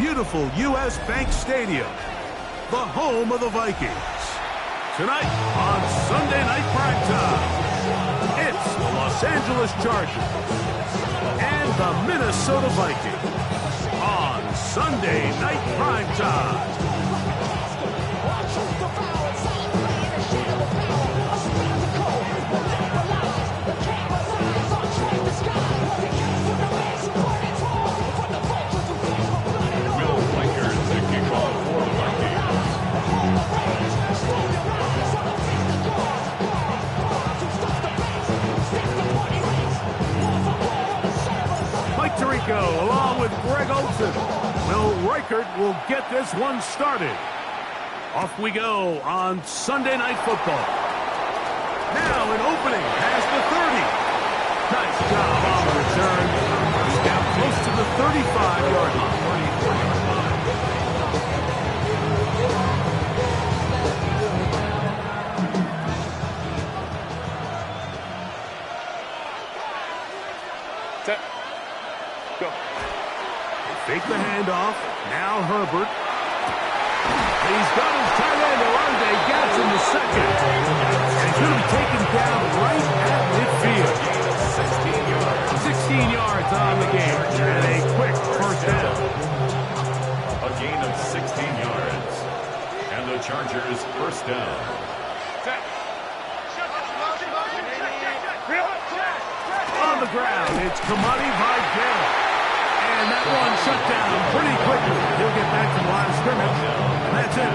beautiful U.S. Bank Stadium, the home of the Vikings. Tonight on Sunday Night Primetime, it's the Los Angeles Chargers and the Minnesota Vikings on Sunday Night Primetime. Along with Greg Olsen, Will Reichert will get this one started. Off we go on Sunday Night Football. Now an opening past the 30. Nice job on the return. He's down close to the 35-yard line. Fake the handoff. Now Herbert. He's got his tight end, Orlando gets in the second. And he's going to be taken down right at midfield. 16 yards on the game. And a quick first down. A gain of 16 yards. And the Chargers first down. On the ground, it's Kamani Vidal. And that one shut down pretty quickly. He'll get back to the line of scrimmage, and that's it.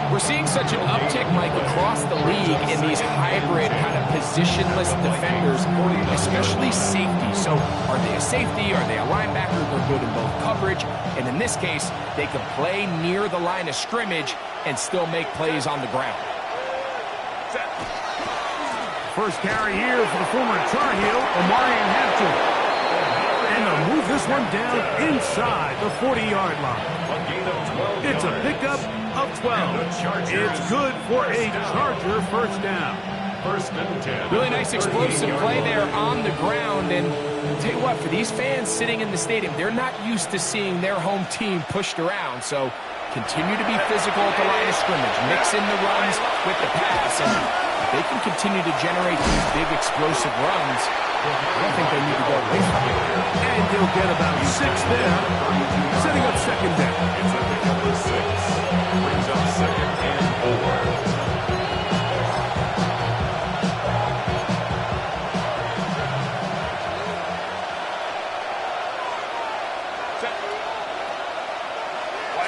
We're seeing such an uptick, Mike, across the league in these hybrid kind of positionless defenders, especially safety. So are they a safety? Are they a linebacker? They're good in both coverage. And in this case, they can play near the line of scrimmage and still make plays on the ground. First carry here for the former Tar Heel, Omarion Hampton. And they'll move this one down inside the 40-yard line. It's a pickup of 12. It's good for a Charger first down. First and 10. Really nice explosive play there on the ground. And I'll tell you what, for these fans sitting in the stadium, they're not used to seeing their home team pushed around. So continue to be physical at the line of scrimmage. Mix in the runs with the pass. And if they can continue to generate these big explosive runs, I don't think they need to go away from it. And he'll get about 6 there, setting up second down. It's a pickup of 6. Brings up second and 4.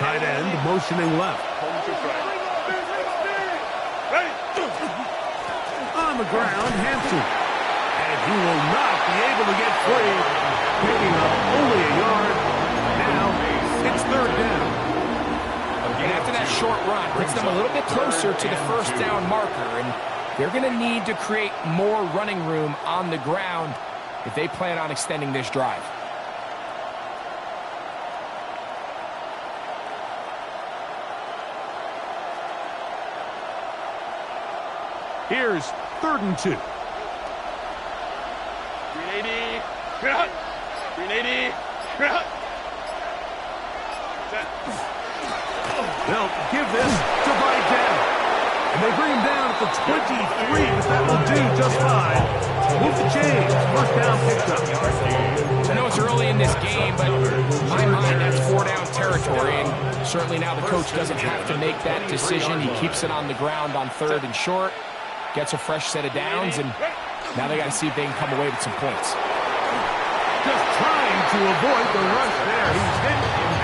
Tight end motioning left. On the ground, Hampton. And he will not be able to get free. Picking up only a yard. Now it's third down. And after that short run, puts them a little bit closer to the first down marker. And they're going to need to create more running room on the ground if they plan on extending this drive. Here's 3rd and 2. 380. They'll give this to Vidal. And they bring him down at the 23, but that will do just fine. Move the chains. First down picked up. I know it's early in this game, but in my mind, that's 4-down territory. And certainly now the coach doesn't have to make that decision. He keeps it on the ground on 3rd and short. Gets a fresh set of downs, and now they got to see if they can come away with some points. Just trying to avoid the rush there. He's hit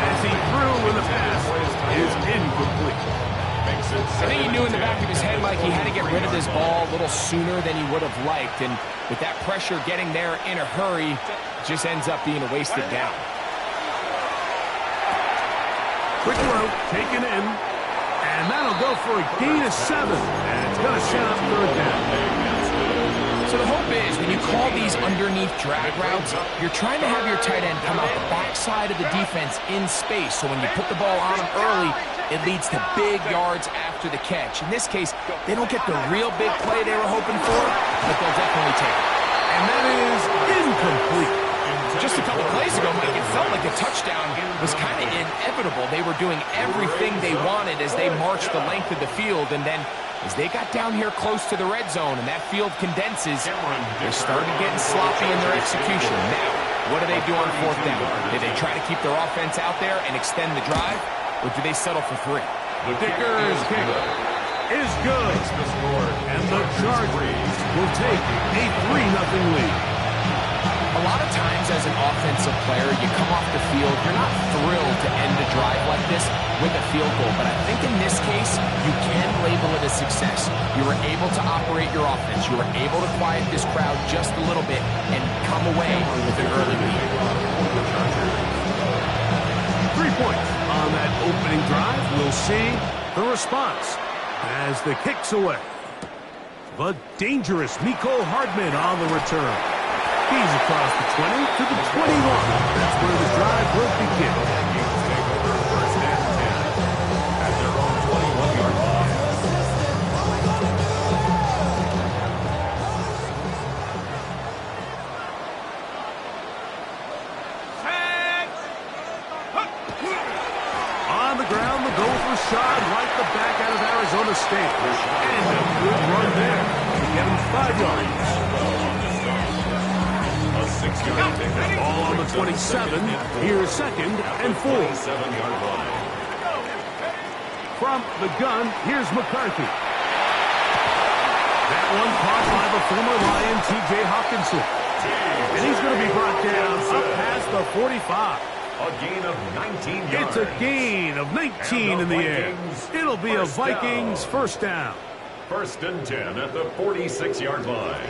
as he threw when the pass is incomplete. I think he knew in the back of his head, Mike, he had to get rid of this ball a little sooner than he would have liked. And with that pressure getting there in a hurry, it just ends up being a wasted down. Quick throw, taken in. And that'll go for a gain of 7. And it's going to set up third down. So the hope is when you call these underneath drag routes, you're trying to have your tight end come out the backside of the defense in space. So when you put the ball on him early, it leads to big yards after the catch. In this case, they don't get the real big play they were hoping for, but they'll definitely take it. And that is incomplete. Just a couple plays ago, Mike, it felt like a touchdown was kind of inevitable. They were doing everything they wanted as they marched the length of the field, and then as they got down here close to the red zone and that field condenses, they started getting sloppy in their execution. Now, what do they do on fourth down? Do they try to keep their offense out there and extend the drive, or do they settle for 3? The kicker's kick is good. And the Chargers will take a 3-0 lead. A lot of times as an offensive player, you come off the field, you're not thrilled to end a drive like this with a field goal. But I think in this case, you can label it a success. You were able to operate your offense. You were able to quiet this crowd just a little bit and come away with an early lead. 3 points on that opening drive. We'll see the response as the kick's away. The dangerous Mecole Hardman on the return. He's across the 20 to the 21. That's where the drive will begin. Vikings take over first and 10 at their own 21-yard line. On the ground, the goal for Rashad right the back out of Arizona State. And a good run there. Get him 5 yards. 6-yard pickup. Ball on the 27. Here's 2nd and 4. 7-yard line. From the gun, here's McCarthy. That one caught by the former Lion, T.J. Hawkinson. And he's going to be brought down up past the 45. A gain of 19 yards. It's a gain of 19 in the air. It'll be a Vikings first down. First and 10 at the 46-yard line.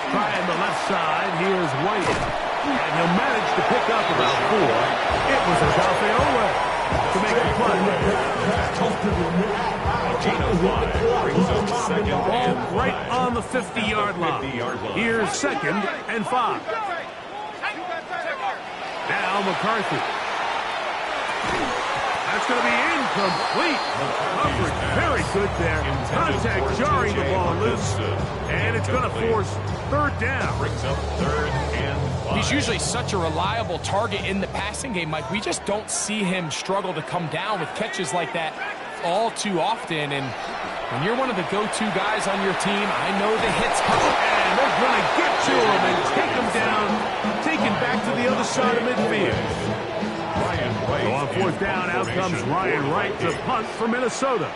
Trying the left side, here's White. And he'll manage to pick up about 4. It was Odafe Oweh to make the play. A gain of 1 brings up second and 5. Right on the 50-yard line. Here's 2nd and 5. Now McCarthy. That's going to be incomplete. Coverage very good there. Contact jarring the ball loose. And it's going to force 3rd down. Brings up 3rd and 5. He's usually such a reliable target in the passing game, Mike. We just don't see him struggle to come down with catches like that all too often. And when you're one of the go-to guys on your team, I know the hits come. And they're going to get to him and take him down, take him back to the other side of midfield. So on 4th down, out comes Ryan Wright to punt for Minnesota.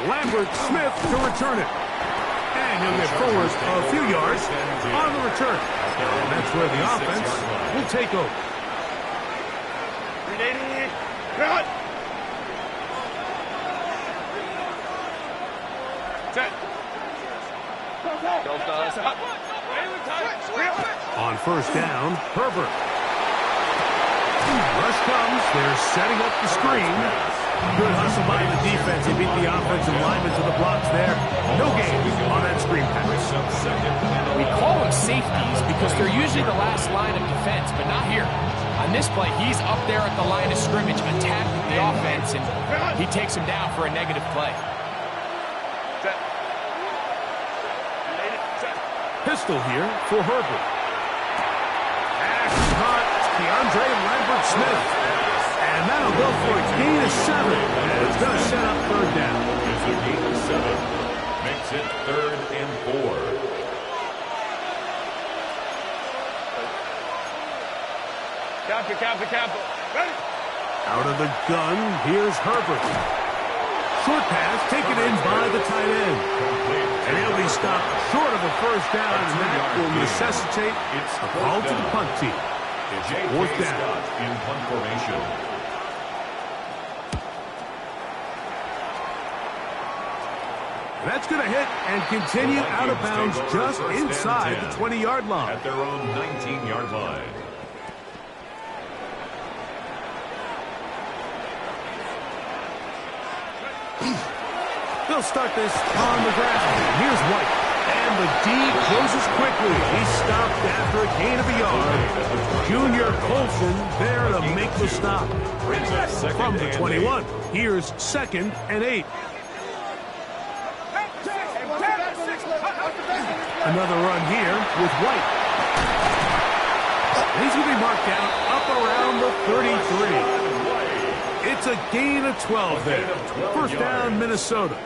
Lambert Smith to return it. And he'll get forward a few yards on the return. And that's where the offense will take over. On 1st down, Herbert. Rush comes. They're setting up the screen. Good hustle by the defense. They beat the offensive lineman to the blocks there. No gain on that screen pass. We call them safeties because they're usually the last line of defense, but not here. On this play, he's up there at the line of scrimmage attacking the offense, and he takes him down for a negative play. Pistol here for Herbert. Caught DeAndre Lambert-Smith. And that'll go for a gain of 7. And it's going to set up 3rd down. It's a gain of 7. Makes it 3rd and 4. Campo. Ready? Out of the gun, here's Herbert. Short pass taken in by the tight end. And he'll be stopped short of a first down, and that will necessitate a call to the punt team. It's 4th down. In punt formation. That's going to hit and continue out of bounds just inside the 20-yard line. At their own 19-yard line. They'll start this on the ground. Here's White. And the D closes quickly. He stopped after a gain of a yard. Junior Colson there to make the stop. From the 21, here's 2nd and 8. Another run here with White. He's going to be marked down up around the 33. It's a gain of 12 there. First down, Minnesota.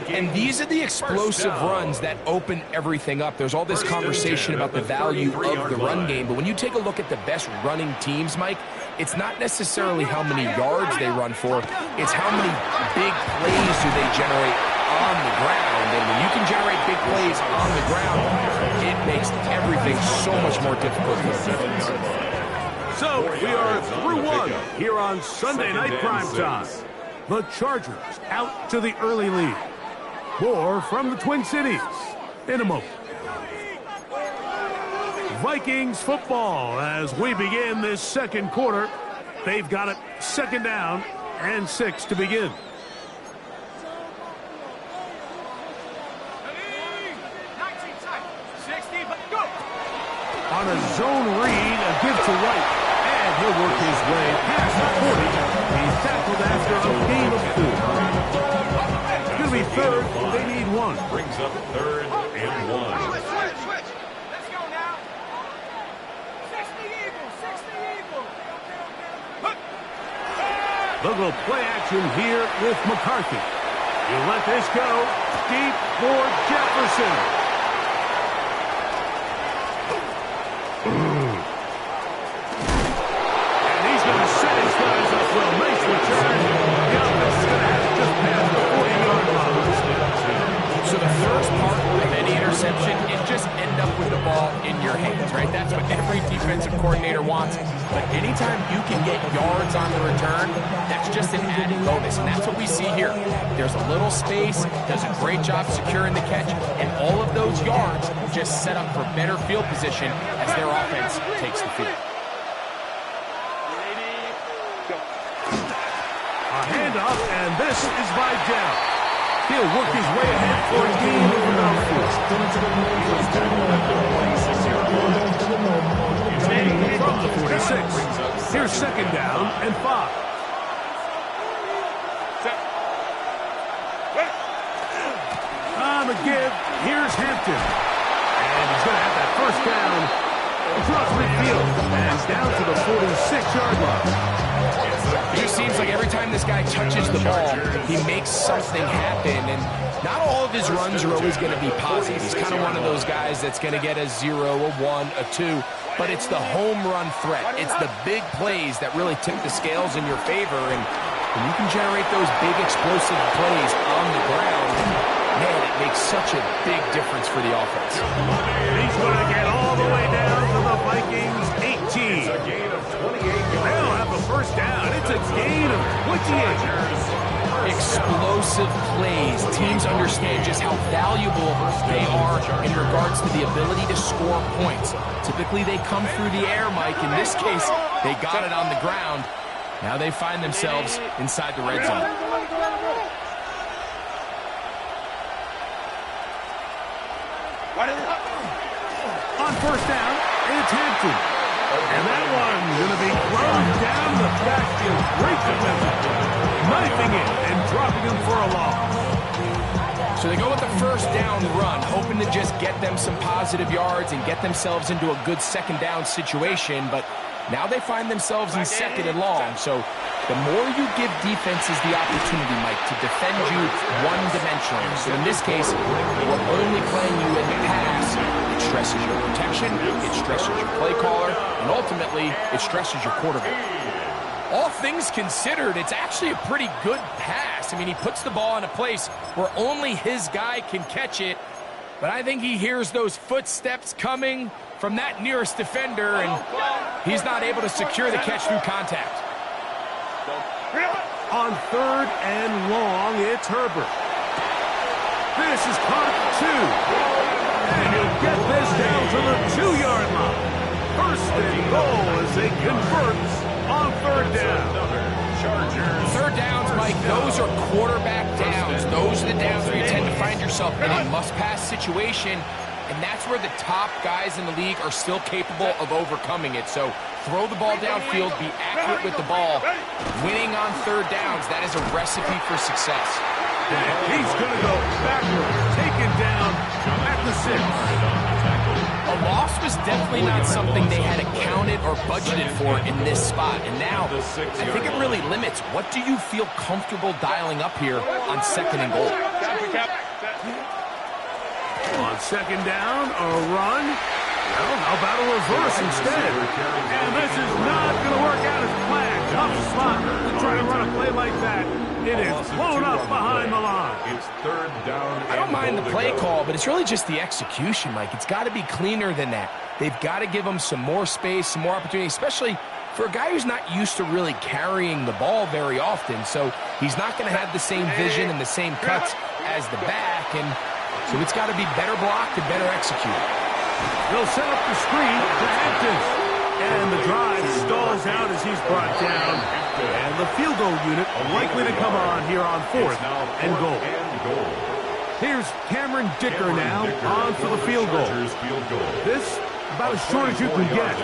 And these are the explosive runs that open everything up. There's all this conversation about the value of the run game, but when you take a look at the best running teams, Mike, it's not necessarily how many yards they run for, it's how many big plays do they generate on the ground. And when you can generate big plays on the ground, it makes everything so much more difficult for the defense. So we are through one here on Sunday Night Primetime. The Chargers out to the early lead. More from the Twin Cities in a moment. Vikings football as we begin this second quarter. They've got it 2nd down and 6 to begin. On a zone read, a give to White. And he'll work his way past the 40. He's tackled after a gain of 4. It's going to be 3rd. They need 1. Brings up 3rd and 1. Switch. Let's go now. 60 Eagles. 60 Eagles. They'll go play action here with McCarthy. You let this go. Deep for Jefferson. And he's going to set his guys up well. Nice return. The offense is going to have just past the 40-yard line. So the first part of any interception is just end up with the ball in your hands, right? That's what every defensive coordinator wants. But anytime you can get yards on the return, that's just an added bonus. And that's what we see here. There's a little space, does a great job securing the catch, and all of those yards just set up for better field position as their offense takes the field. A handoff, and this is by Dow. He'll work his way ahead for a gain of about 4. From the 46, here's 2nd down and 5. On the give, here's Hampton. And he's going to have that first down across midfield and down to the 46-yard line. It just seems like every time this guy touches the ball, he makes something happen, and not all of his runs are always going to be positive. He's kind of one of those guys that's going to get a 0, a 1, a 2, but it's the home run threat. It's the big plays that really tip the scales in your favor, and when you can generate those big explosive plays on the ground, man, it makes such a big difference for the offense. He's going to get all the way down to the Vikings 18. It's a gain of 28 yards. They'll have the first down. It's a gain of 28. Explosive plays. Teams understand just how valuable they are in regards to the ability to score points. Typically, they come through the air, Mike. In this case, they got it on the ground. Now they find themselves inside the red zone. On first down, it's Hampton. And that one's going to be thrown down the backfield. Great defense. Knifing it and dropping him for a loss. So they go with the first down run, hoping to just get them some positive yards and get themselves into a good 2nd down situation. But now they find themselves in 2nd and long. So the more you give defenses the opportunity, Mike, to defend you one-dimensionally. So in this case, we're only playing you in the pass. It stresses your protection, it stresses your play caller, and ultimately, it stresses your quarterback. All things considered, it's actually a pretty good pass. I mean, he puts the ball in a place where only his guy can catch it. But I think he hears those footsteps coming from that nearest defender, and he's not able to secure the catch through contact. On 3rd and long, it's Herbert. This is caught 2. And he'll get this down to the 2-yard line. First and goal as they convert on 3rd down. Chargers. Third downs, Mike, those are quarterback downs. Those are the downs where you tend to find yourself in a must-pass situation, and that's where the top guys in the league are still capable of overcoming it. So throw the ball downfield, be accurate with the ball. Winning on third downs, that is a recipe for success. And he's going to go backwards, taken down at the 6. A loss was definitely not something they had accounted or budgeted for in this spot. And now, I think it really limits. What do you feel comfortable dialing up here on 2nd and goal? On 2nd down, a run. Well, how about a reverse instead? And this is not going to work out as planned. Tough spot to try to run a play like that. It is blown up behind the line. It's 3rd down. I don't mind the play call, but it's really just the execution, Mike. It's got to be cleaner than that. They've got to give him some more space, some more opportunity, especially for a guy who's not used to really carrying the ball very often. So he's not going to have the same vision and the same cuts as the back, and so it's got to be better blocked and better executed. They'll set up the screen to Hampton. And the drive stalls out as he's brought down. And the field goal unit likely to come on here on 4th and goal. Here's Cameron Dicker now on for the field goal. This about as short as you can get.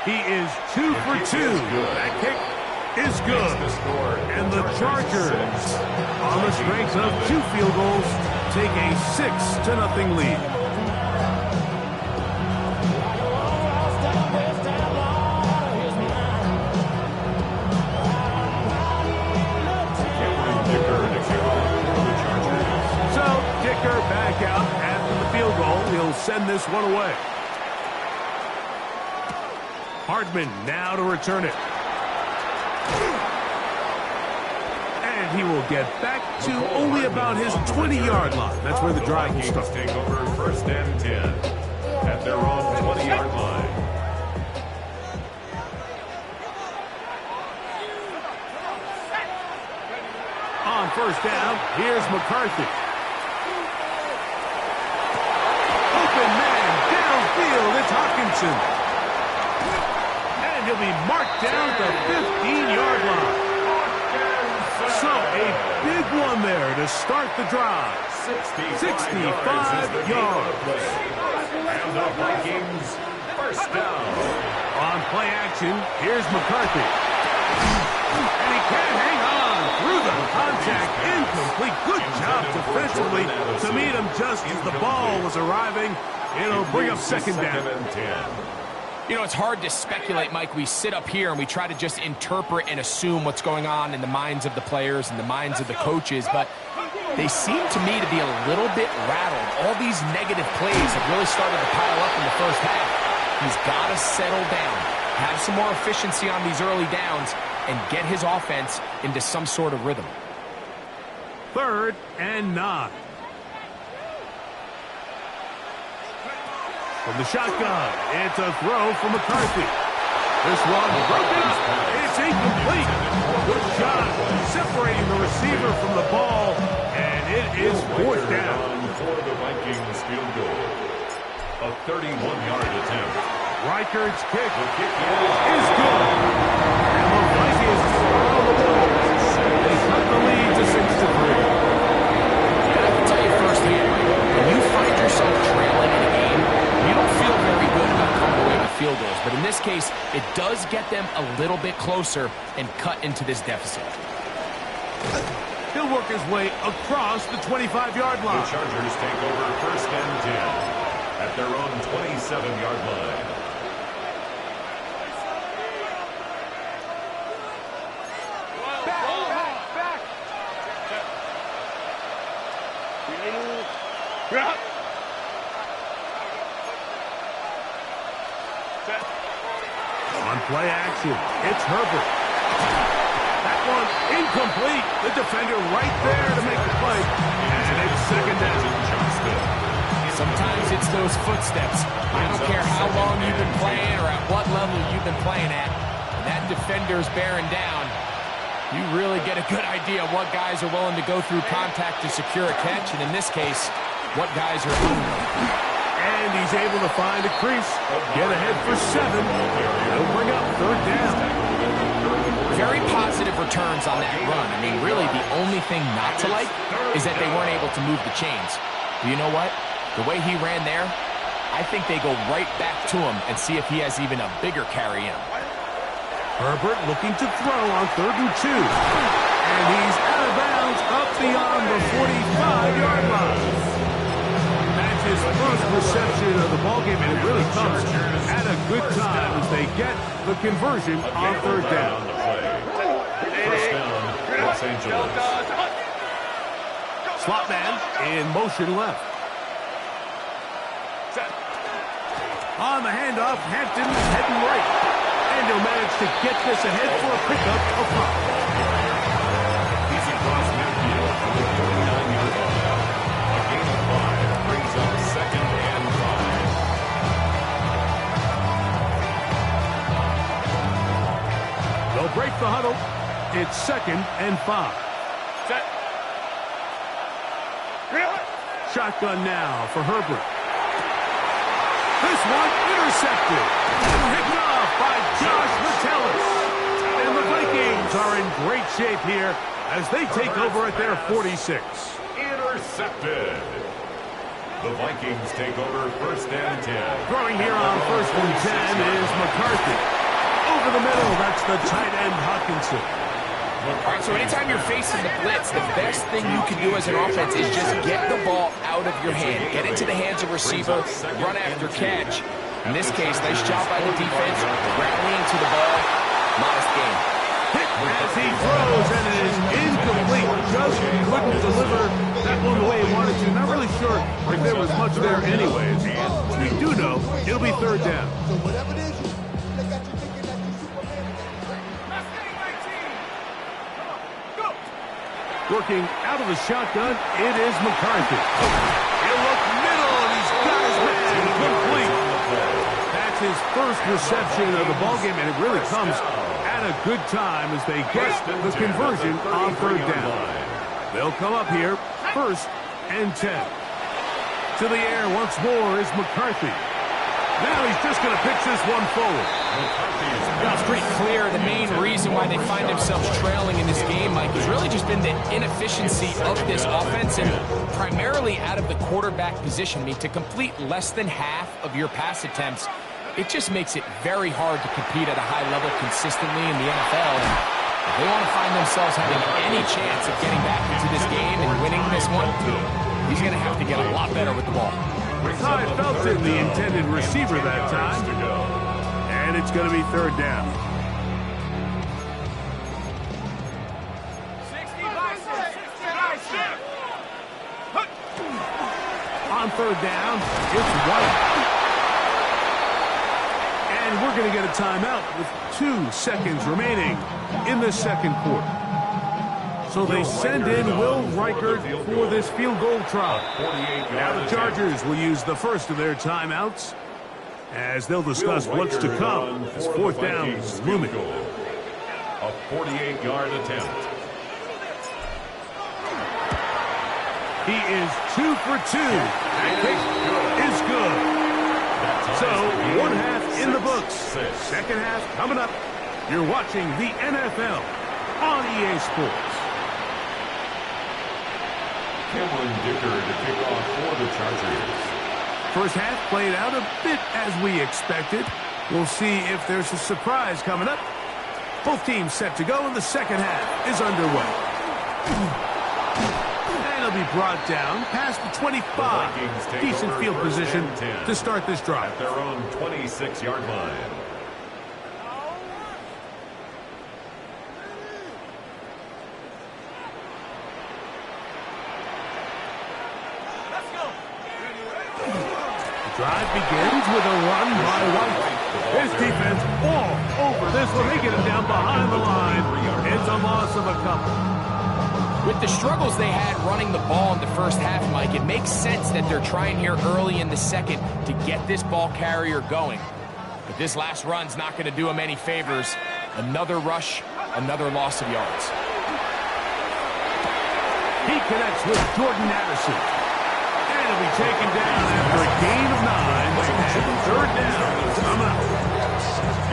He is 2 for 2. That kick is good. And the Chargers, on the strength of 2 field goals, take a 6-0 lead. Back out after the field goal. He'll send this one away. Hardman now to return it. And he will get back to only about his 20-yard line. That's where the drive will start. Take over 1st and 10 at their own 20-yard line. On 1st down, here's McCarthy. It's Hawkinson. And he'll be marked down at the 15-yard line. So a big one there to start the drive. 65 yards. And the Vikings 1st down. On play action, here's McCarthy. And he can't hang on through the contact. Incomplete. Good job defensively to meet him just as the ball was arriving. It'll bring up 2nd down. You know, it's hard to speculate, Mike. We sit up here and we try to just interpret and assume what's going on in the minds of the players and the minds of the coaches, but they seem to me to be a little bit rattled. All these negative plays have really started to pile up in the 1st half. He's got to settle down, have some more efficiency on these early downs, and get his offense into some sort of rhythm. 3rd and 9. From the shotgun, it's a throw from McCarthy. This one broken up. It's incomplete. Good shot separating the receiver from the ball, and it is 4th down. For the Vikings field goal. A 31-yard attempt. Reichardt's kick is good. And the Vikings are on the board. They cut the lead to 6-3. And I can tell you firsthand, Mike, when you find yourself trailing in a game, you don't feel very good about coming away with field goals. But in this case, it does get them a little bit closer and cut into this deficit. He'll work his way across the 25-yard line. The Chargers take over 1st and 10 at their own 27-yard line. On play action, it's Herbert. That one incomplete. The defender right there to make the play. And it's 2nd down. Sometimes it's those footsteps. I don't care how long you've been playing or at what level you've been playing at. When that defender's bearing down, you really get a good idea of what guys are willing to go through contact to secure a catch, and in this case, what guys are doing. And he's able to find a crease. Get ahead for 7. They'll bring up 3rd down. very positive returns on that run. I mean, really, the only thing not to like is that they weren't able to move the chains. But you know what? The way he ran there, I think they go right back to him and see if he has even a bigger carry in him. Herbert looking to throw on 3rd and 2. And he's out of bounds up beyond the 45-yard line. That's his first reception of the ballgame, and it really comes at a good time as they get the conversion on 3rd down. First down, Los Angeles. Slot man in motion left. On the handoff, Hampton is heading right. And he'll manage to get this ahead for a pickup of 5. Easy cross midfield for the 49-yard line. A gain of 5 brings up 2nd and 5. They'll break the huddle. It's 2nd and 5. Set. Shotgun now for Herbert. This one intercepted. Picked off by Josh Metellus. And the Vikings are in great shape here as they take over at their 46. Intercepted. The Vikings take over 1st and 10. Throwing here on 1st and 10 is McCarthy. Over the middle, that's the tight end Hawkinson. All right, so anytime you're facing the blitz, the best thing you can do as an offense is just get the ball out of your hand. Get into the hands of receiver, run after catch. In this case, nice job by the defense, rallying to the ball. Modest game. Hit as he throws, and it is incomplete. Just couldn't deliver that one the way he wanted to. Not really sure if there was much there anyways. We do know it'll be 3rd down. So whatever it is, they got you thinking that you Superman. Let's get him, 19. Come on, go. Working out of the shotgun, it is McCarthy. He'll look middle, and he's got his man complete. That's his first reception of the ballgame, and it really comes at a good time as they get the conversion on 3rd down. They'll come up here, 1st and 10. To the air once more is McCarthy. Now he's just going to pitch this one forward. It's pretty clear the main reason why they find themselves trailing in this game, Mike, has really just been the inefficiency of this offense and primarily out of the quarterback position. I mean, to complete less than half of your pass attempts, it just makes it very hard to compete at a high level consistently in the NFL. And if they want to find themselves having any chance of getting back into this game and winning this one, he's going to have to get a lot better with the ball. Ty Felton, the intended receiver that time. And it's going to be 3rd down. 60 by 60. On 3rd down, it's White. And we're going to get a timeout with 2 seconds remaining in the 2nd quarter. So they send in Will Reichert for this field goal try. Now the Chargers will use the first of their timeouts as they'll discuss what's to come as 4th down is looming. A 48-yard attempt. He is 2 for 2. That kick is good. So 1 half in the books. 2nd half coming up. You're watching the NFL on EA Sports. Cameron Dicker to kick off for the Chargers. First half played out a bit as we expected. We'll see if there's a surprise coming up. Both teams set to go, and the 2nd half is underway. And it'll be brought down past the 25. Decent field position to start this drive. At their own 26-yard line. Drive begins with a run by White. His defense all over this one. They get him down behind the line. It's a loss of a couple. With the struggles they had running the ball in the first half, Mike, it makes sense that they're trying here early in the 2nd to get this ball carrier going. But this last run's not going to do him any favors. Another rush, another loss of yards. He connects with Jordan Addison. And he'll be taken down after a gain of 9. And 3rd down is coming up.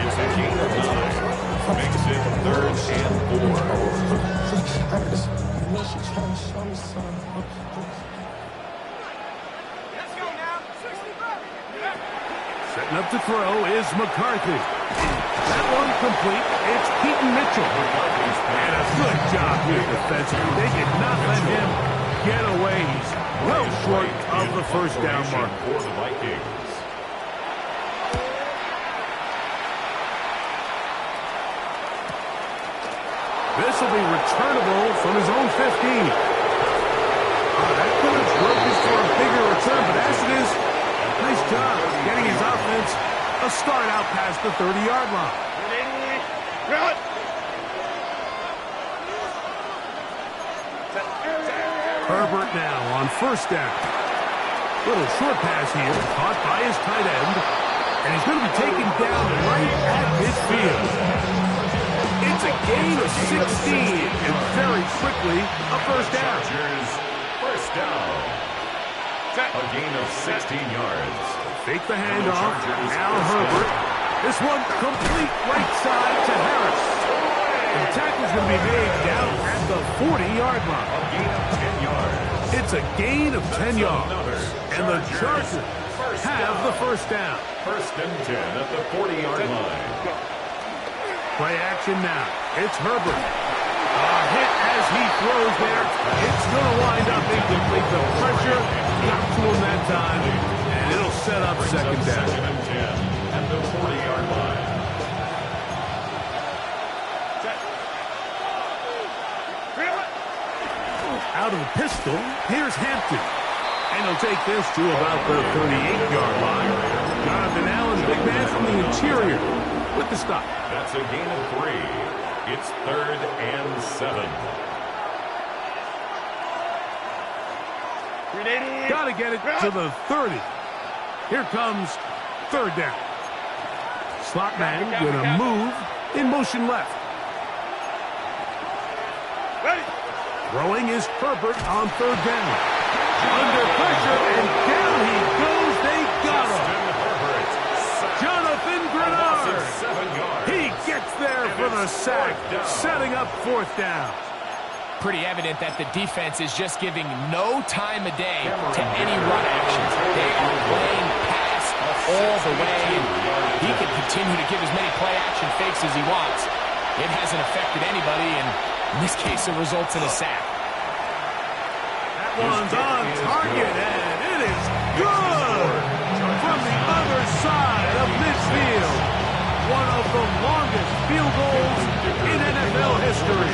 It's a gain of 9. Makes it 3rd and 4. Setting up to throw is McCarthy. That one complete. It's Keaton Mitchell. And a good job here defensively. They did not let him get away. He's well short of the first down mark. For the Vikings. This will be returnable from his own 15. That could have broken for a bigger return, but as it is, nice job getting his offense a start out past the 30-yard line. Herbert now on first down. Little short pass here, caught by his tight end, and he's going to be taken down right at midfield. It's a gain of 16, and very quickly a first down. Chargers, first down. A gain of 16 yards. Fake the handoff. Now Herbert. This one complete right side to Harris. The tackle's going to be made down at the 40-yard line. A gain of 10 yards. It's a gain of 10 yards. And the Chargers have the first down. 1st and 10 at the 40-yard line. Play action now. It's Herbert. A hit as he throws there. It's going to wind up incomplete. The pressure got to him that time, and it'll set up second down. 2nd and 10 at the 40-yard line. Out of the pistol, here's Hampton. And he'll take this to about the 38-yard line. Jonathan Allen, big man from the interior, with the stop. That's a gain of 3. It's 3rd and 7. Got to get it to the 30. Here comes 3rd down. Slot man going to move in motion left. Throwing is Herbert on 3rd down. Under pressure, and down he goes. They got him. Jonathan Grenard. He gets there for the sack, setting up 4th down. Pretty evident that the defense is just giving no time of day to any run actions. They are playing pass all the way. He can continue to give as many play-action fakes as he wants. It hasn't affected anybody, and in this case, it results in a sack. That one's on target, and it is good from the other side of midfield. One of the longest field goals in NFL history.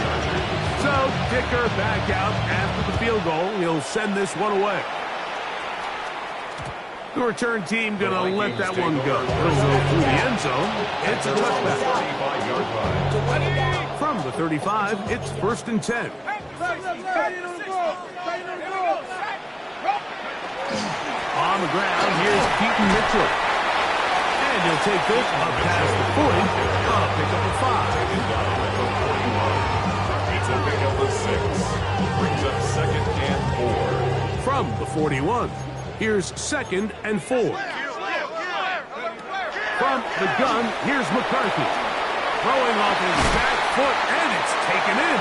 So, kicker back out after the field goal. He'll send this one away. The return team going to let that one go. It'll go through the end zone. It's a touchback. From the 35, it's 1st and 10. On the ground, here's Keaton Mitchell. And he'll take this up past the 40. Pick up a 5. It's a pick up of 6. Brings up 2nd and 4. From the 41, here's 2nd and 4. From the gun, here's McCarthy. Throwing off his back foot, and it's taken in.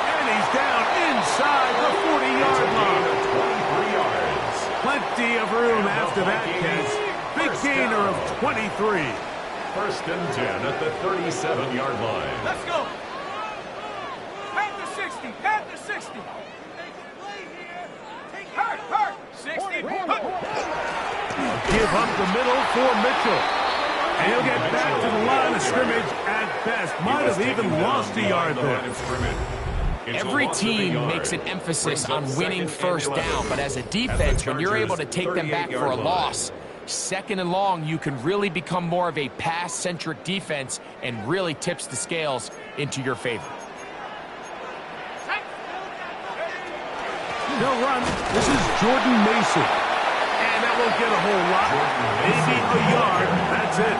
And he's down inside the 40-yard line. 23 yards. Plenty of room after that catch. Big gainer of 23. 1st and 10 at the 37-yard line. Let's go. At the 60. At the 60. Hurt. 60. Give up the middle for Mitchell. And he'll get back to the line of scrimmage at best. Might have even lost a yard there. Every team makes an emphasis on winning first down, but as a defense, when you're able to take them back for a loss, 2nd and long, you can really become more of a pass-centric defense and really tips the scales into your favor. They'll run. This is Jordan Mason. And that won't get a whole lot. Maybe a yard. That's it.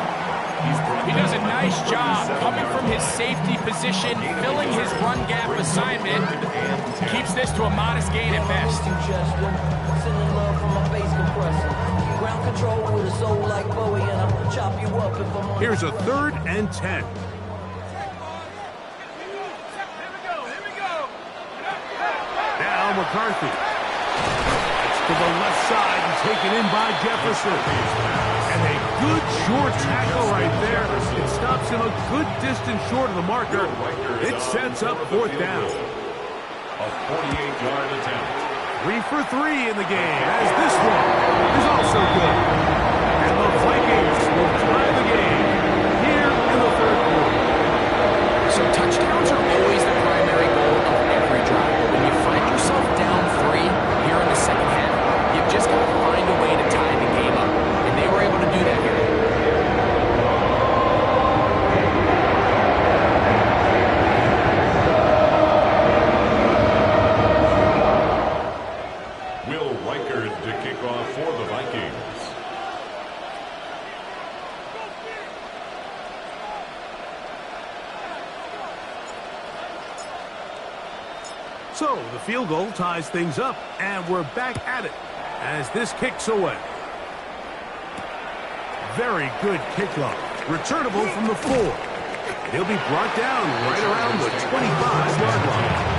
He does a nice job coming from his safety position, filling his run gap assignment. Keeps this to a modest gain at best. Ground control with a soul like Bowie, and I'll chop you up if I'm on. Here's a 3rd and 10. Now McCarthy. It's to the left side and taken in by Jefferson. And a good short tackle right there. It stops him a good distance short of the marker. It sets up 4th down. A 48-yard attempt. 3 for 3 in the game, as this one is also good. And the Vikings will tie the game here in the 3rd quarter. So touchdowns are always the primary goal of every drive. But when you find yourself down 3 here in the second half, you've just got to find a way to tie the game up. And they were able to do that here. Will Reichard to kick off for the Vikings. So the field goal ties things up, and we're back at it as this kicks away. Very good kickoff. Returnable from the 4. He'll be brought down right around the 25-yard line.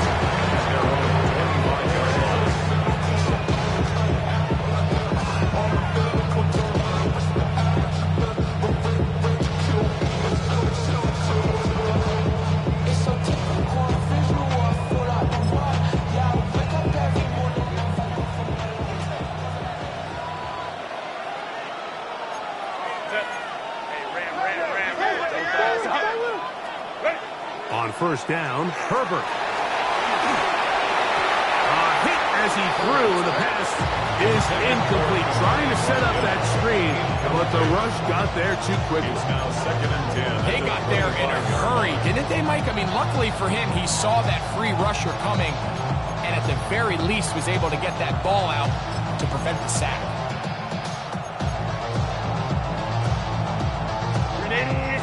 On 1st down, Herbert. Hit as he threw, and the pass is incomplete. Trying to set up that screen, but the rush got there too quickly. It's now 2nd and 10. They got there in a hurry, didn't they, Mike? I mean, luckily for him, he saw that free rusher coming, and at the very least was able to get that ball out to prevent the sack.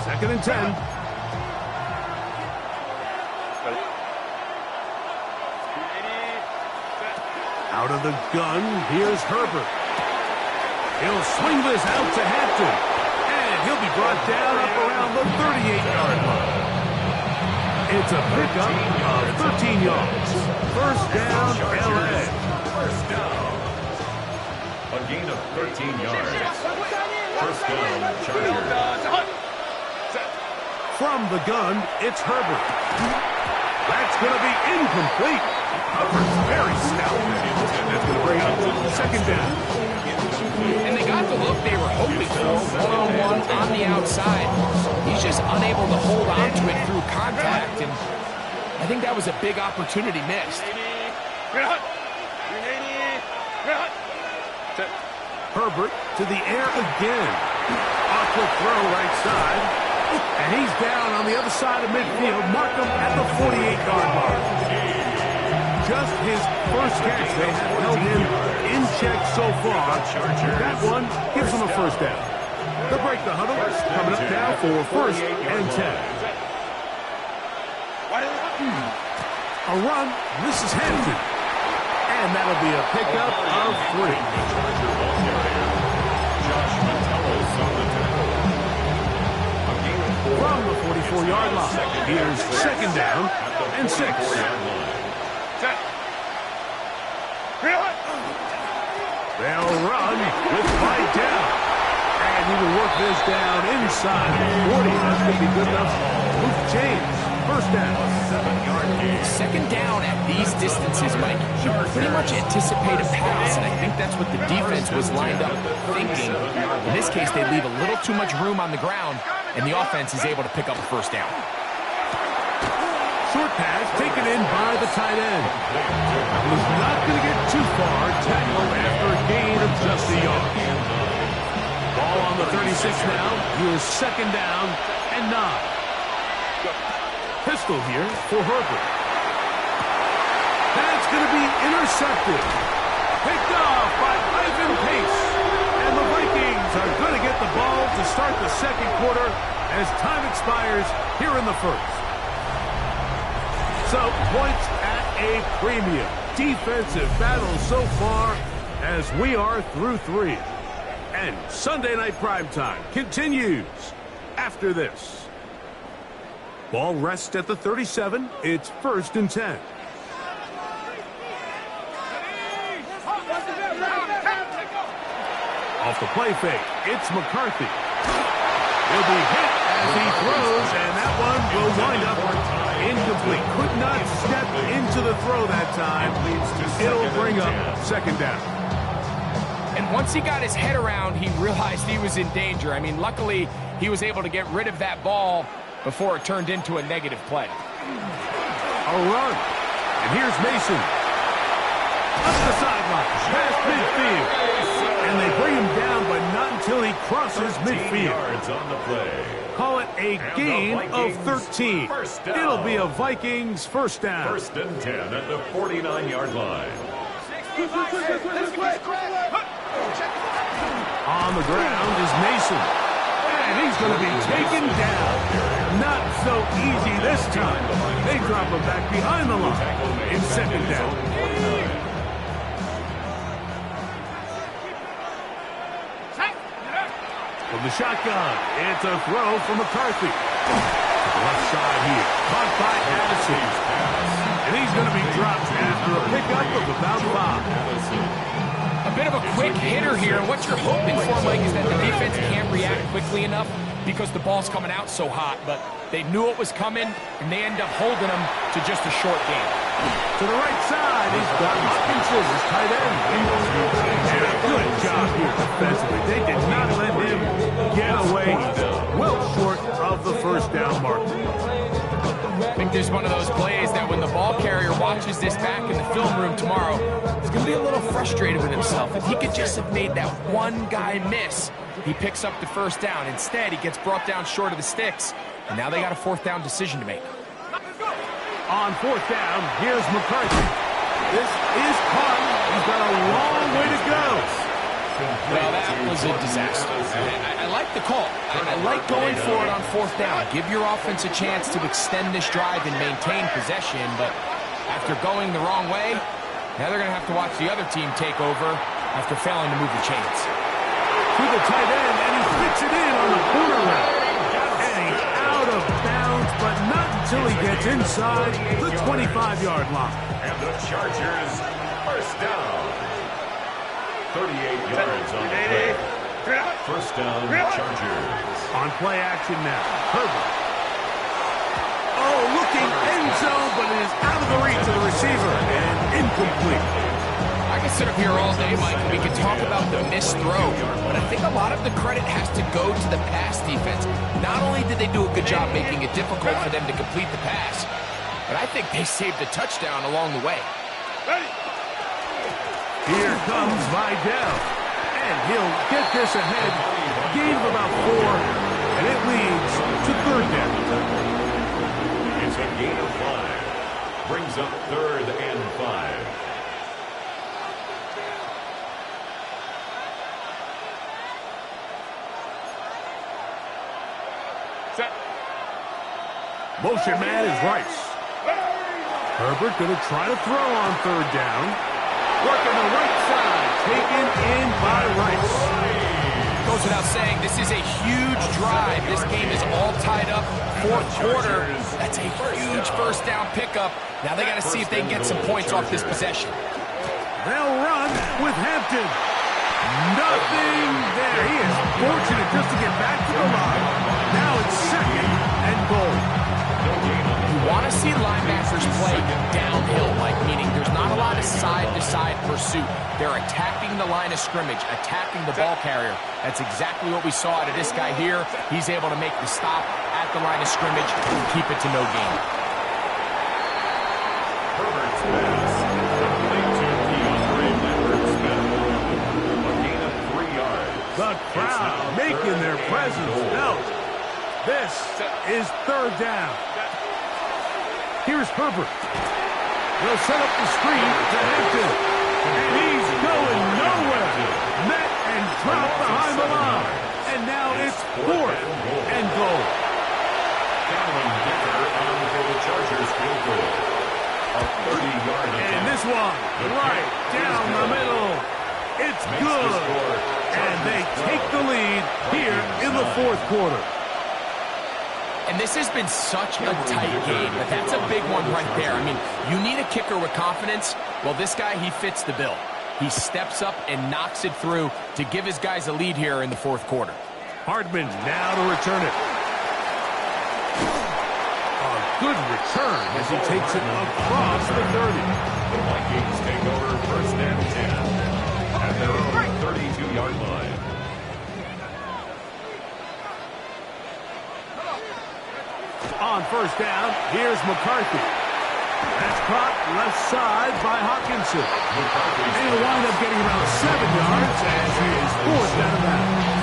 Second and 10. Out of the gun, here's Herbert. He'll swing this out to Hampton. And he'll be brought down up around the 38-yard line. It's a pickup of 13 yards. 1st down, LA. 1st down. A gain of 13 yards. 1st down, Chargers. From the gun, it's Herbert. That's going to be incomplete. Herbert's very stout. That's going to bring up to 2nd down. And they got the look they were hoping for, one-on-one on the outside. He's just unable to hold on to it through contact, and I think that was a big opportunity missed. Herbert to the air again. Awkward throw right side. And he's down on the other side of midfield. Mark him at the 48-yard mark. Just his first catch. They have held him in check so far. That one gives him a 1st down. They'll break the huddle. Coming up now for 1st and 10. A run. This is Hampton. And that'll be a pickup of 3. From the 44-yard line, here's 2nd down and 6. They'll run with White down. And he will work this down inside the 40. That's going to be good enough. Move the chains. 1st down. 7-yard gain. 2nd down at these distances, Mike. You pretty much anticipate a pass, and I think that's what the defense was lined up thinking. In this case, they leave a little too much room on the ground, and the offense is able to pick up a 1st down. Short pass taken in by the tight end. Was not going to get too far. Tackled after a gain of just a yard. Ball on the 36 now. Here's 2nd down and 9. Pistol here for Herbert. That's going to be intercepted. Picked off by Ivan Pace. And the Vikings are going to get the ball to start the 2nd quarter as time expires here in the 1st. So, points at a premium. Defensive battle so far as we are through 3. And Sunday Night Primetime continues after this. Ball rests at the 37. It's 1st and 10. Off the play fake, it's McCarthy. He'll be hit as he throws, and that one will wind up incomplete. Could not step into the throw that time. It'll bring up 2nd down. And once he got his head around, he realized he was in danger. I mean, luckily, he was able to get rid of that ball before it turned into a negative play. A run. And here's Mason. Up the sideline, past midfield. And they bring him down, but not until he crosses midfield. Yards on the play. Call it a gain of 13. It'll be a Vikings 1st down. 1st and 10 at the 49-yard line. On the ground is Mason. And he's going to be taken down. Not so easy this time. They drop him back behind the line in 2nd down. From the shotgun, it's a throw from McCarthy. To the left side here, caught by Addison. And he's going to be dropped after a pickup of about 5. A bit of a quick hitter here, and what you're hoping for, Mike, is that the defense can't react quickly enough because the ball's coming out so hot. But they knew it was coming, and they end up holding them to just a short game. To the right side, he's got Hopkinson, his tight end. And a good job here defensively. They did not let him get away. Well short of the 1st down mark. I think there's one of those plays that when the ball carrier watches this back in the film room tomorrow, he's going to be a little frustrated with himself. If he could just have made that one guy miss, he picks up the 1st down. Instead, he gets brought down short of the sticks, and now they got a 4th down decision to make. On 4th down, here's McCarthy. This is caught. He's got a long way to go. Well, that was a disaster. I like the call. I like going for it on 4th down. Give your offense a chance to extend this drive and maintain possession, but after going the wrong way, now they're going to have to watch the other team take over after failing to move the chains. To the tight end, and he fits it in on the corner route. And he's out of bounds, but not until he gets inside the 25-yard line. And the Chargers 1st down. 38 yards on the play. 1st down, Chargers. On play action now, Herbert. Oh, looking end zone, but it is out of the reach of the receiver and incomplete. I can sit up here all day, Mike, and we can talk about the missed throw, but I think a lot of the credit has to go to the pass defense. Not only did they do a good job making it difficult for them to complete the pass, but I think they saved a touchdown along the way. Here comes Vidal, and he'll get this ahead. Gain of about 4, and it leads to 3rd down. It's a gain of 5. Brings up 3rd and 5. Motion man is Rice. Herbert going to try to throw on 3rd down. Working the right side, taken in by Rice. Goes without saying, this is a huge drive. This game is all tied up. 4th quarter, that's a huge 1st down pickup. Now they got to see if they can get some points off this possession. They'll run with Hampton. Nothing there. He is fortunate just to get back to the line. Now it's 2nd and goal. You want to see linebackers play downhill, like meaning there's not a lot of side-to-side pursuit. They're attacking the line of scrimmage, attacking the ball carrier. That's exactly what we saw out of this guy here. He's able to make the stop at the line of scrimmage and keep it to no gain. Herbert's pass. Complete to DeAndre Leonard-Smith. A gain of 3 yards. The crowd making their presence felt. This is 3rd down. Here's Herbert. They'll set up the screen to Hampton. And he's going nowhere. Met and dropped behind the line. And now it's 4th and goal. Calvin Dicker on for the Chargers field goal. A 30-yard attempt. And this one right down the middle. It's Makes the good. score And they take the lead here in the fourth quarter. And this has been such a tight game, but that's a big one right there. I mean, you need a kicker with confidence. Well, this guy, he fits the bill. He steps up and knocks it through to give his guys a lead here in the fourth quarter. Hardman now to return it. A good return as he takes it across the 30. The Vikings take over first and 10 at their own 32-yard line. On first down, here's McCarthy. That's caught left side by Hawkinson. And he'll wind up getting about 7 yards as he is forced out of bounds.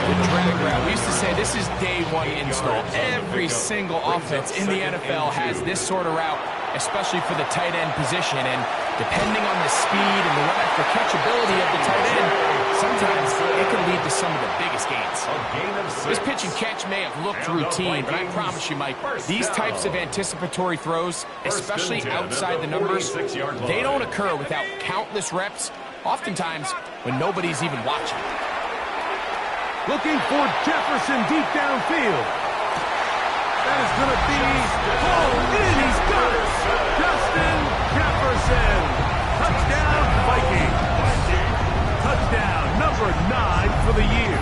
The drag route. We used to say this is day one install. Every single offense in the NFL has this sort of route, especially for the tight end position. And depending on the speed and the run after catchability of the tight end, sometimes it can lead to some of the biggest gains. This pitch and catch may have looked routine, but I promise you, Mike, these types of anticipatory throws, especially outside the numbers, they don't occur without countless reps, oftentimes when nobody's even watching. Looking for Jefferson deep downfield. That is going to be pulled in. He's got it. Justin Jefferson. Touchdown, Vikings. Touchdown number 9 for the year.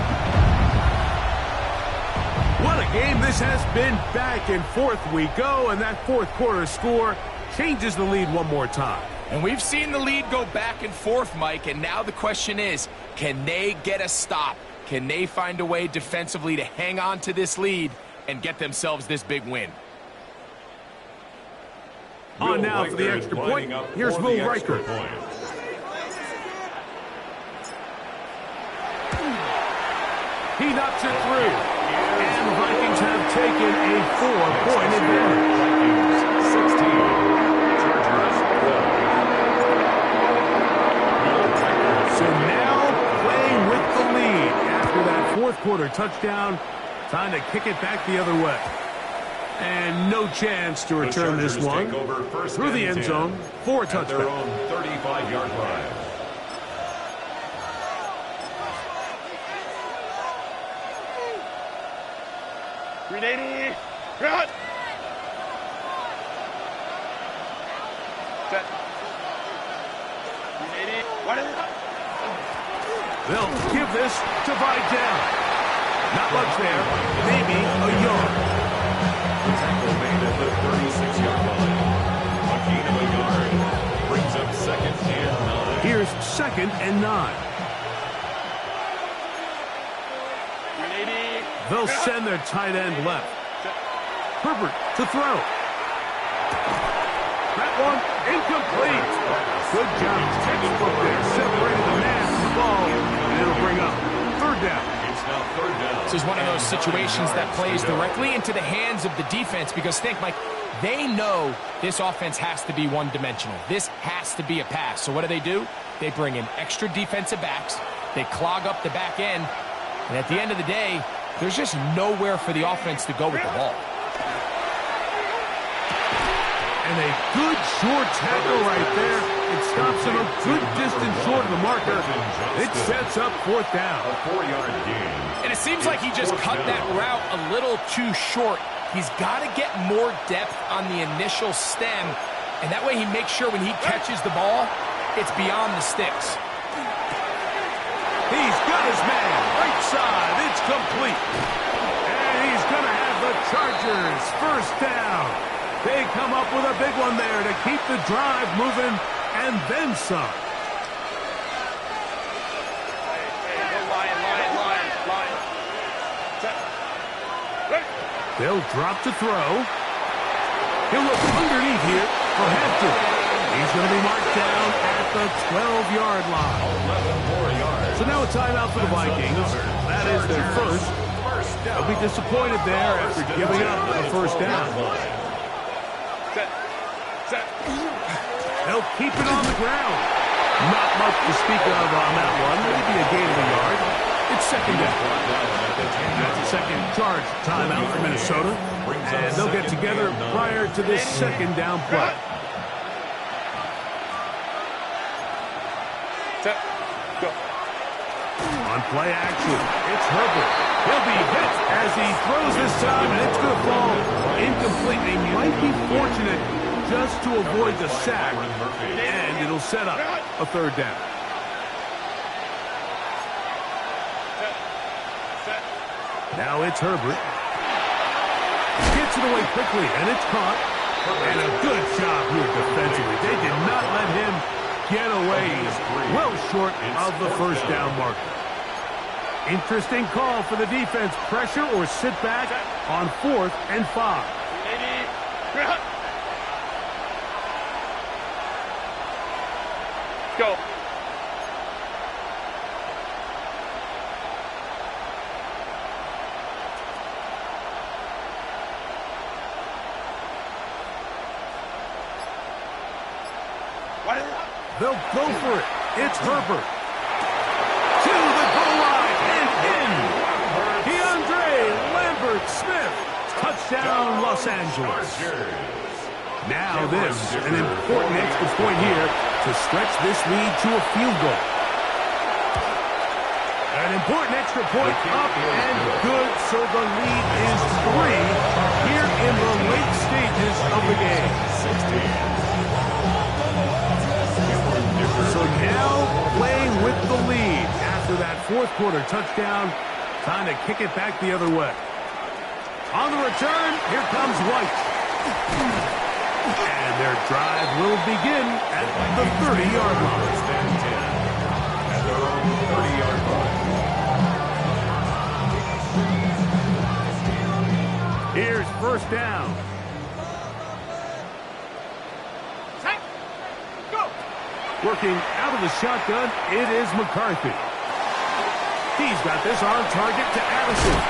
What a game this has been. Back and forth we go, and that fourth quarter score changes the lead one more time. And we've seen the lead go back and forth, Mike, and now the question is, can they get a stop? Can they find a way defensively to hang on to this lead and get themselves this big win? On now for the extra point. Here's Will Riker. He knocks it through. And the Vikings have taken a 4-point advantage. 16. So now playing with the lead after that fourth quarter touchdown. Time to kick it back the other way. And no chance to return this one through the end zone for a touchdown. Their own 35-yard line. Run! Set. They'll give this to Vidal. Not much there. Maybe a yard. The tackle made at the 36-yard line. A gain of a yard brings up second and 9. Here's second and 9. They'll send their tight end left. Herbert to throw. That one incomplete. Good job. Textbook there. Separated the man from the ball. And it'll bring up third down. It's now third down. This is one of those situations that plays directly into the hands of the defense because think, Mike, they know this offense has to be one-dimensional. This has to be a pass. So what do? They bring in extra defensive backs. They clog up the back end. And at the end of the day, there's just nowhere for the offense to go with the ball. And a good short tackle right there. It stops him a good distance short of the marker. It sets up fourth down. A 4-yard gain. And it seems like he just cut that route a little too short. He's got to get more depth on the initial stem. And that way he makes sure when he catches the ball, it's beyond the sticks. He's got his man. Right side. It's complete. And he's going to have the Chargers first down. They come up with a big one there to keep the drive moving and then some. They'll drop to throw. He'll look underneath here for Hampton. He's going to be marked down at the 12-yard line. 11 more yards. So now a timeout for the Vikings. That is their first. They'll be disappointed there after giving up the first down. They'll keep it on the ground. Not much to speak of on that one. Maybe a gain of a yard. It's second down. That's a second charge timeout for Minnesota. And they'll get together prior to this second down play. Set. Go. On play action, it's Herbert. He'll be hit as he throws this time, and it's going to fall incomplete. They might be fortunate just to avoid the sack, and it'll set up a third down. Now it's Herbert. Gets it away quickly, and it's caught. And a good job here defensively. They did not let him get away. Well short of the first down marker. Interesting call for the defense. Pressure or sit back on 4th and 5. Go. They'll go for it. It's Herbert. To the goal line and in. DeAndre Lambert-Smith. Touchdown, Los Angeles. Now this, an important extra point here to stretch this lead to a field goal. An important extra point up and good, so the lead is 3 here in the late stages of the game. So now playing with the lead after that fourth quarter touchdown. Time to kick it back the other way. On the return, here comes White. And their drive will begin at the 30-yard line. At their own 30-yard line. Here's first down. Working out of the shotgun, it is McCarthy. He's got this on target to Addison.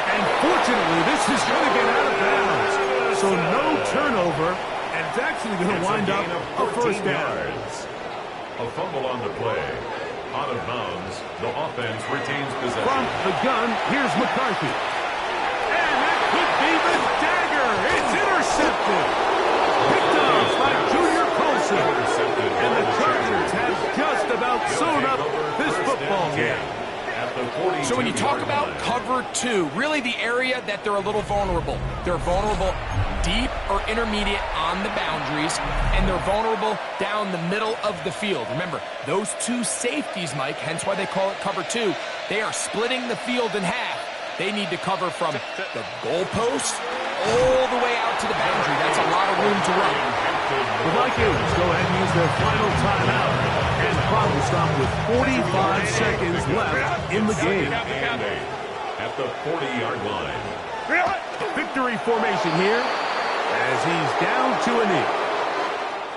And fortunately, this is going to get out of bounds. So no turnover, and it's actually going to wind up a first down. A fumble on the play. Out of bounds, the offense retains possession. From the gun, here's McCarthy. And that could be the dagger. It's intercepted. Picked up by Junior Colson. And the Chargers have just about sewn up this football game. So when you talk about cover 2, really the area that they're a little vulnerable. They're vulnerable deep or intermediate on the boundaries, and they're vulnerable down the middle of the field. Remember, those two safeties, Mike, hence why they call it cover 2, they are splitting the field in half. They need to cover from the goalpost all the way out to the boundary. That's a lot of room to run. The Vikings go ahead and use their final timeout. And the clock will stop with 45 seconds left in the game. At the 40-yard line. Victory formation here as he's down to a knee.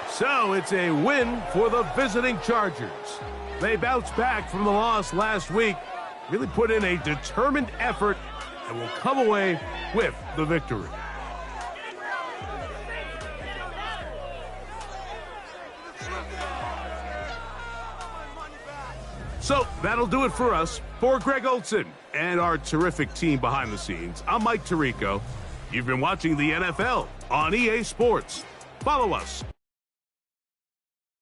So it's a win for the visiting Chargers. They bounced back from the loss last week, really put in a determined effort, and will come away with the victory. So that'll do it for us. For Greg Olson and our terrific team behind the scenes, I'm Mike Tirico. You've been watching the NFL on EA Sports. Follow us